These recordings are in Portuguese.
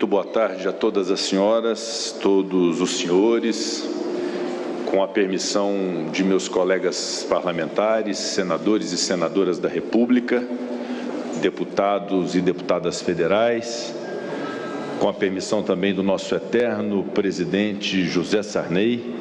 Muito boa tarde a todas as senhoras, todos os senhores. Com a permissão de meus colegas parlamentares, senadores e senadoras da República, deputados e deputadas federais, com a permissão também do nosso eterno presidente José Sarney,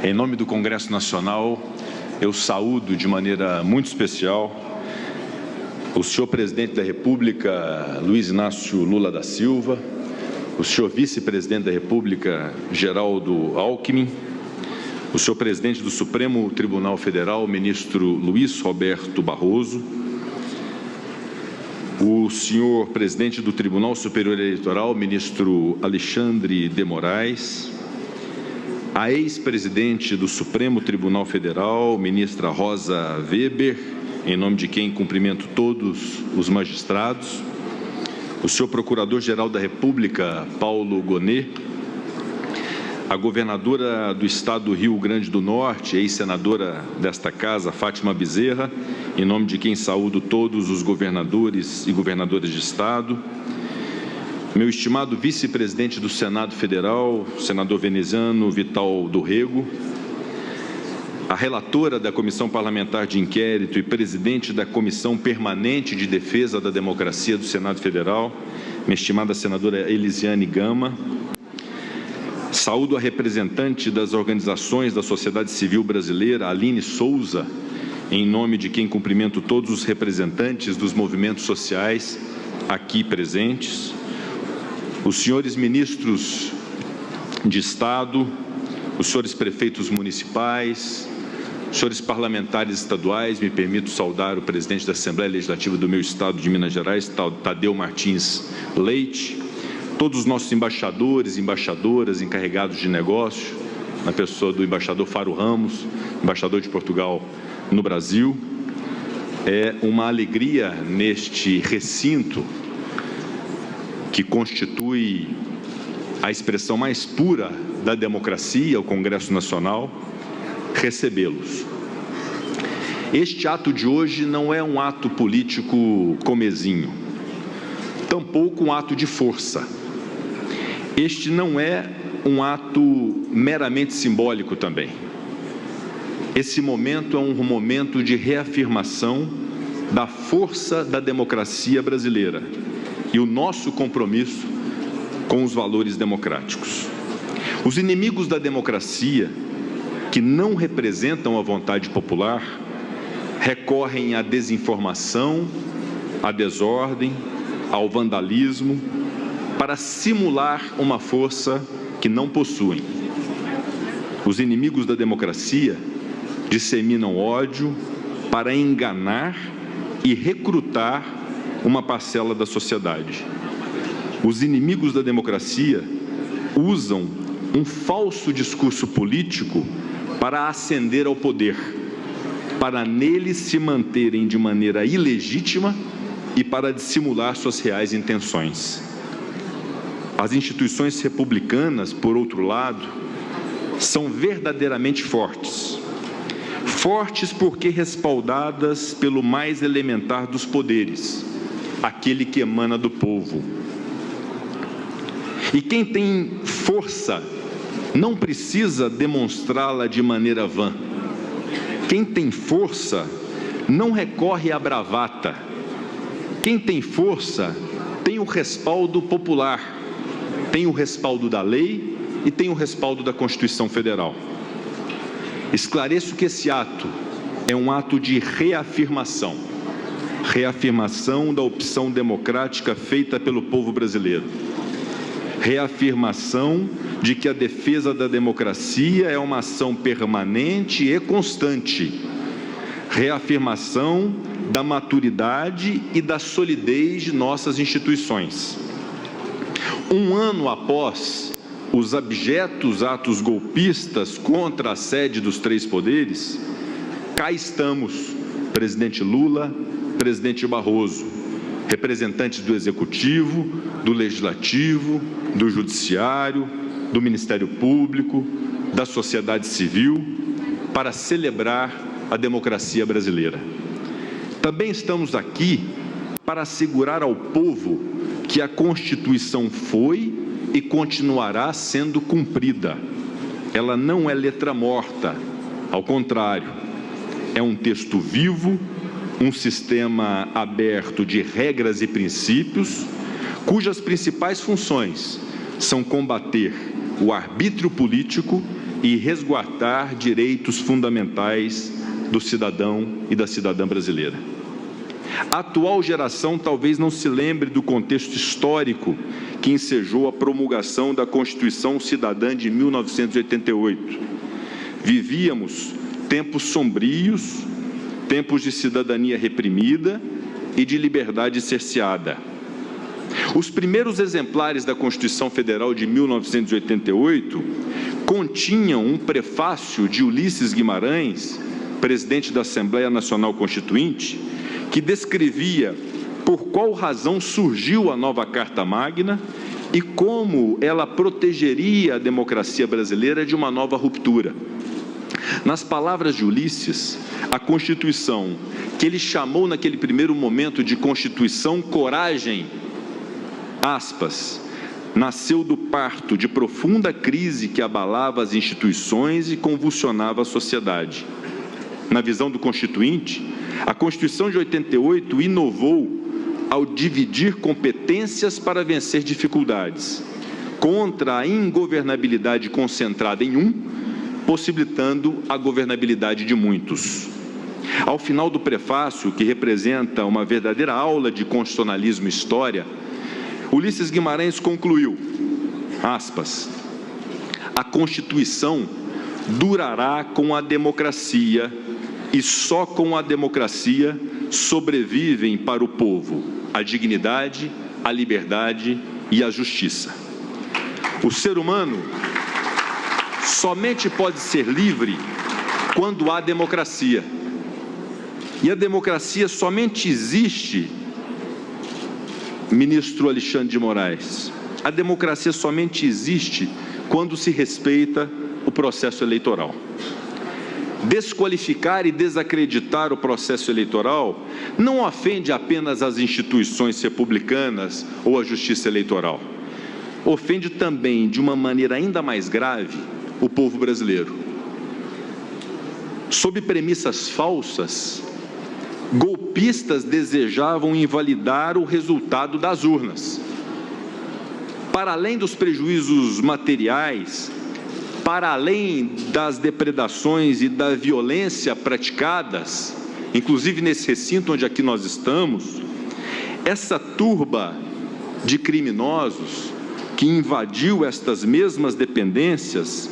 em nome do Congresso Nacional, eu saúdo de maneira muito especial o senhor presidente da República, Luiz Inácio Lula da Silva, o senhor vice-presidente da República, Geraldo Alckmin, o senhor presidente do Supremo Tribunal Federal, ministro Luiz Roberto Barroso, o senhor presidente do Tribunal Superior Eleitoral, ministro Alexandre de Moraes, a ex-presidente do Supremo Tribunal Federal, ministra Rosa Weber, em nome de quem cumprimento todos os magistrados, o senhor Procurador-Geral da República, Paulo Gonet, a governadora do Estado do Rio Grande do Norte, ex-senadora desta Casa, Fátima Bezerra, em nome de quem saúdo todos os governadores e governadoras de Estado, meu estimado vice-presidente do Senado Federal, senador veneziano Vital do Rego, a relatora da Comissão Parlamentar de Inquérito e presidente da Comissão Permanente de Defesa da Democracia do Senado Federal, minha estimada senadora Elisiane Gama. Saúdo a representante das organizações da sociedade civil brasileira, Aline Souza, em nome de quem cumprimento todos os representantes dos movimentos sociais aqui presentes, os senhores ministros de Estado, os senhores prefeitos municipais, os senhores parlamentares estaduais, me permito saudar o presidente da Assembleia Legislativa do meu estado de Minas Gerais, Tadeu Martins Leite, todos os nossos embaixadores e embaixadoras encarregados de negócio, na pessoa do embaixador Faro Ramos, embaixador de Portugal no Brasil. É uma alegria neste recinto que constitui a expressão mais pura da democracia, o Congresso Nacional, recebê-los. Este ato de hoje não é um ato político comezinho, tampouco um ato de força. Este não é um ato meramente simbólico também. Esse momento é um momento de reafirmação da força da democracia brasileira e o nosso compromisso com os valores democráticos. Os inimigos da democracia, que não representam a vontade popular, recorrem à desinformação, à desordem, ao vandalismo, para simular uma força que não possuem. Os inimigos da democracia disseminam ódio para enganar e recrutar uma parcela da sociedade. Os inimigos da democracia usam um falso discurso político para ascender ao poder, para neles se manterem de maneira ilegítima e para dissimular suas reais intenções. As instituições republicanas, por outro lado, são verdadeiramente fortes. Fortes porque respaldadas pelo mais elementar dos poderes, aquele que emana do povo. E quem tem força não precisa demonstrá-la de maneira vã. Quem tem força não recorre à bravata. Quem tem força tem o respaldo popular, tem o respaldo da lei e tem o respaldo da Constituição Federal. Esclareço que esse ato é um ato de reafirmação, reafirmação da opção democrática feita pelo povo brasileiro, reafirmação de que a defesa da democracia é uma ação permanente e constante, reafirmação da maturidade e da solidez de nossas instituições. Um ano após os abjetos atos golpistas contra a sede dos três poderes, cá estamos, presidente Lula, presidente Barroso, representantes do Executivo, do Legislativo, do Judiciário, do Ministério Público, da sociedade civil, para celebrar a democracia brasileira. Também estamos aqui para assegurar ao povo que a Constituição foi e continuará sendo cumprida. Ela não é letra morta, ao contrário, é um texto vivo, um sistema aberto de regras e princípios, cujas principais funções são combater o arbítrio político e resguardar direitos fundamentais do cidadão e da cidadã brasileira. A atual geração talvez não se lembre do contexto histórico que ensejou a promulgação da Constituição Cidadã de 1988. Vivíamos tempos sombrios, tempos de cidadania reprimida e de liberdade cerceada. Os primeiros exemplares da Constituição Federal de 1988 continham um prefácio de Ulisses Guimarães, presidente da Assembleia Nacional Constituinte, que descrevia por qual razão surgiu a nova Carta Magna e como ela protegeria a democracia brasileira de uma nova ruptura. Nas palavras de Ulisses, a Constituição, que ele chamou naquele primeiro momento de Constituição Coragem, aspas, nasceu do parto de profunda crise que abalava as instituições e convulsionava a sociedade. Na visão do Constituinte, a Constituição de 88 inovou ao dividir competências para vencer dificuldades, contra a ingovernabilidade concentrada em um, possibilitando a governabilidade de muitos. Ao final do prefácio, que representa uma verdadeira aula de constitucionalismo e história, Ulisses Guimarães concluiu, aspas, a Constituição durará com a democracia e só com a democracia sobrevivem para o povo a dignidade, a liberdade e a justiça. O ser humano somente pode ser livre quando há democracia. E a democracia somente existe, ministro Alexandre de Moraes, a democracia somente existe quando se respeita o processo eleitoral. Desqualificar e desacreditar o processo eleitoral não ofende apenas as instituições republicanas ou a justiça eleitoral. Ofende também, de uma maneira ainda mais grave, o povo brasileiro. Sob premissas falsas, golpistas desejavam invalidar o resultado das urnas. Para além dos prejuízos materiais, para além das depredações e da violência praticadas, inclusive nesse recinto onde aqui nós estamos, essa turba de criminosos que invadiu estas mesmas dependências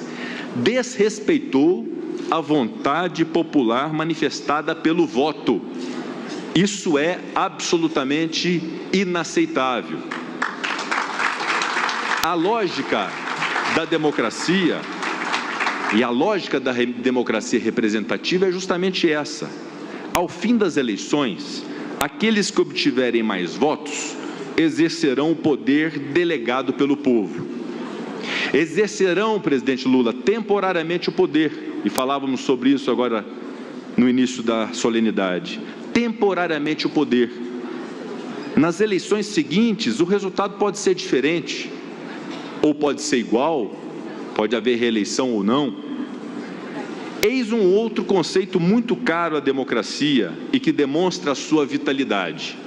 desrespeitou a vontade popular manifestada pelo voto. Isso é absolutamente inaceitável. A lógica da democracia e a lógica da democracia representativa é justamente essa. Ao fim das eleições, aqueles que obtiverem mais votos exercerão o poder delegado pelo povo. Exercerão, presidente Lula, temporariamente o poder, e falávamos sobre isso agora no início da solenidade, temporariamente o poder. Nas eleições seguintes, o resultado pode ser diferente, ou pode ser igual, pode haver reeleição ou não. Eis um outro conceito muito caro à democracia e que demonstra a sua vitalidade: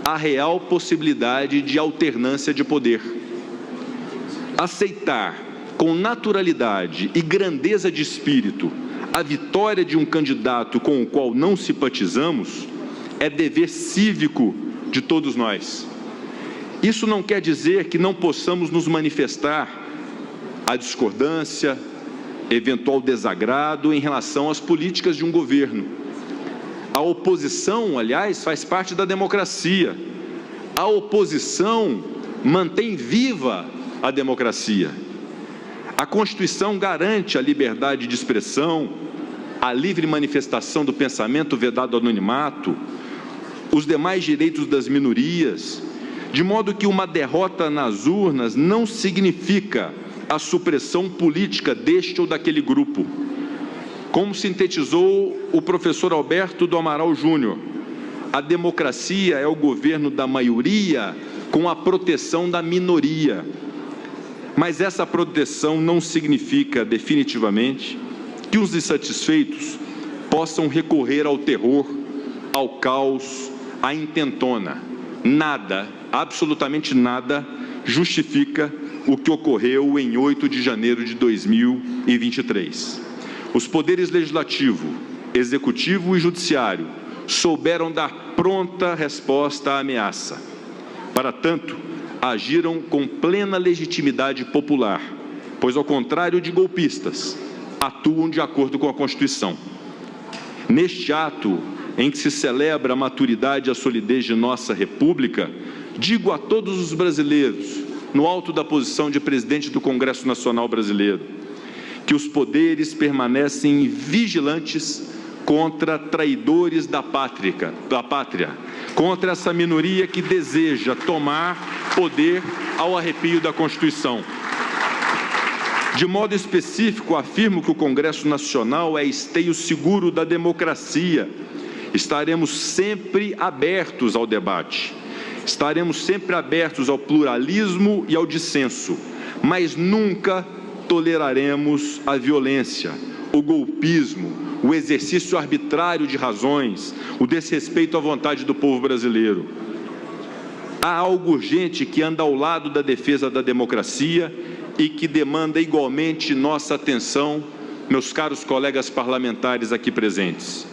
a real possibilidade de alternância de poder. Aceitar com naturalidade e grandeza de espírito a vitória de um candidato com o qual não simpatizamos é dever cívico de todos nós. Isso não quer dizer que não possamos nos manifestar a discordância, eventual desagrado em relação às políticas de um governo. A oposição, aliás, faz parte da democracia. A oposição mantém viva a democracia. A Constituição garante a liberdade de expressão, a livre manifestação do pensamento vedado ao anonimato, os demais direitos das minorias, de modo que uma derrota nas urnas não significa a supressão política deste ou daquele grupo. Como sintetizou o professor Alberto do Amaral Júnior, a democracia é o governo da maioria com a proteção da minoria. Mas essa proteção não significa, definitivamente, que os insatisfeitos possam recorrer ao terror, ao caos, à intentona. Nada, absolutamente nada, justifica o que ocorreu em 8 de janeiro de 2023. Os poderes legislativo, executivo e judiciário souberam dar pronta resposta à ameaça. Para tanto, agiram com plena legitimidade popular, pois, ao contrário de golpistas, atuam de acordo com a Constituição. Neste ato em que se celebra a maturidade e a solidez de nossa República, digo a todos os brasileiros, no alto da posição de presidente do Congresso Nacional Brasileiro, que os poderes permanecem vigilantes contra traidores da pátria, contra essa minoria que deseja tomar poder ao arrepio da Constituição. De modo específico, afirmo que o Congresso Nacional é esteio seguro da democracia. Estaremos sempre abertos ao debate, estaremos sempre abertos ao pluralismo e ao dissenso, mas nunca toleraremos a violência, o golpismo, o exercício arbitrário de razões, o desrespeito à vontade do povo brasileiro. Há algo urgente que anda ao lado da defesa da democracia e que demanda igualmente nossa atenção, meus caros colegas parlamentares aqui presentes.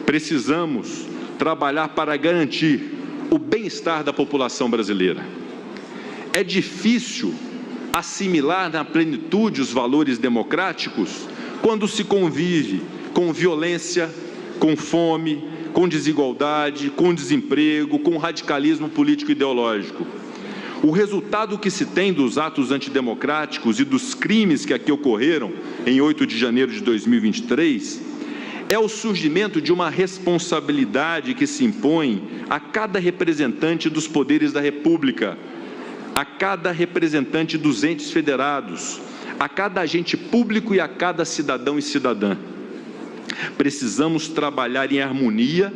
Precisamos trabalhar para garantir o bem-estar da população brasileira. É difícil assimilar na plenitude os valores democráticos quando se convive com violência, com fome, com desigualdade, com desemprego, com radicalismo político e ideológico. O resultado que se tem dos atos antidemocráticos e dos crimes que aqui ocorreram em 8 de janeiro de 2023 é o surgimento de uma responsabilidade que se impõe a cada representante dos poderes da República, a cada representante dos entes federados, a cada agente público e a cada cidadão e cidadã. Precisamos trabalhar em harmonia,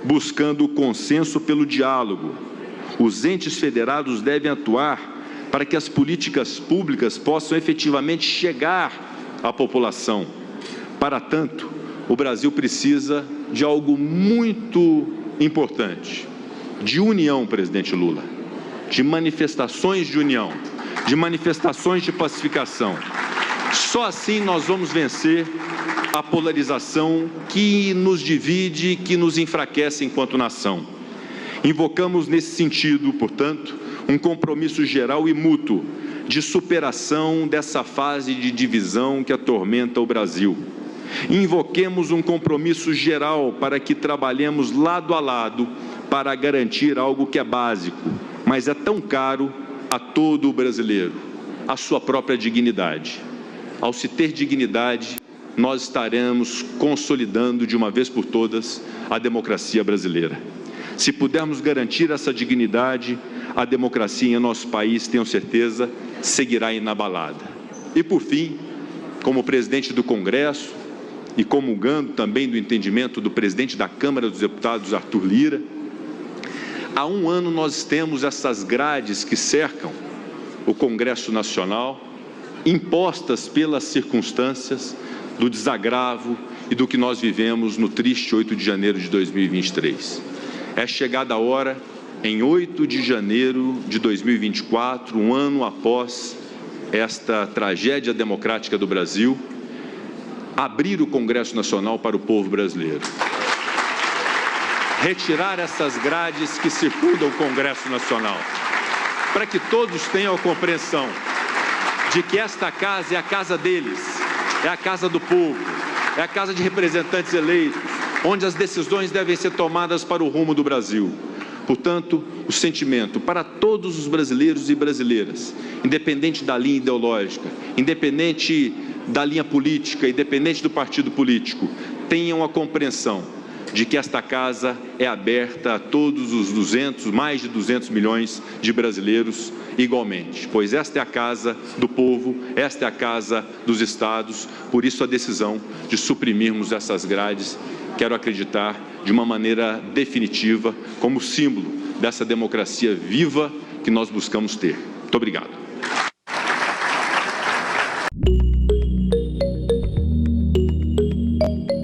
buscando o consenso pelo diálogo. Os entes federados devem atuar para que as políticas públicas possam efetivamente chegar à população. Para tanto, o Brasil precisa de algo muito importante, de união, presidente Lula, de manifestações de união, de manifestações de pacificação. Só assim nós vamos vencer a polarização que nos divide, que nos enfraquece enquanto nação. Invocamos nesse sentido, portanto, um compromisso geral e mútuo de superação dessa fase de divisão que atormenta o Brasil. Invoquemos um compromisso geral para que trabalhemos lado a lado para garantir algo que é básico, mas é tão caro a todo o brasileiro, a sua própria dignidade. Ao se ter dignidade, nós estaremos consolidando de uma vez por todas a democracia brasileira. Se pudermos garantir essa dignidade, a democracia em nosso país, tenho certeza, seguirá inabalada. E por fim, como presidente do Congresso e comungando também do entendimento do presidente da Câmara dos Deputados, Arthur Lira, há um ano nós temos essas grades que cercam o Congresso Nacional, impostas pelas circunstâncias do desagravo e do que nós vivemos no triste 8 de janeiro de 2023. É chegada a hora, em 8 de janeiro de 2024, um ano após esta tragédia democrática do Brasil, abrir o Congresso Nacional para o povo brasileiro. Retirar essas grades que circundam o Congresso Nacional, para que todos tenham a compreensão de que esta casa é a casa deles, é a casa do povo, é a casa de representantes eleitos, onde as decisões devem ser tomadas para o rumo do Brasil. Portanto, o sentimento para todos os brasileiros e brasileiras, independente da linha ideológica, independente da linha política, independente do partido político, tenham a compreensão de que esta casa é aberta a todos os mais de 200 milhões de brasileiros igualmente, pois esta é a casa do povo, esta é a casa dos estados, por isso a decisão de suprimirmos essas grades, quero acreditar, de uma maneira definitiva, como símbolo dessa democracia viva que nós buscamos ter. Muito obrigado. Thank you.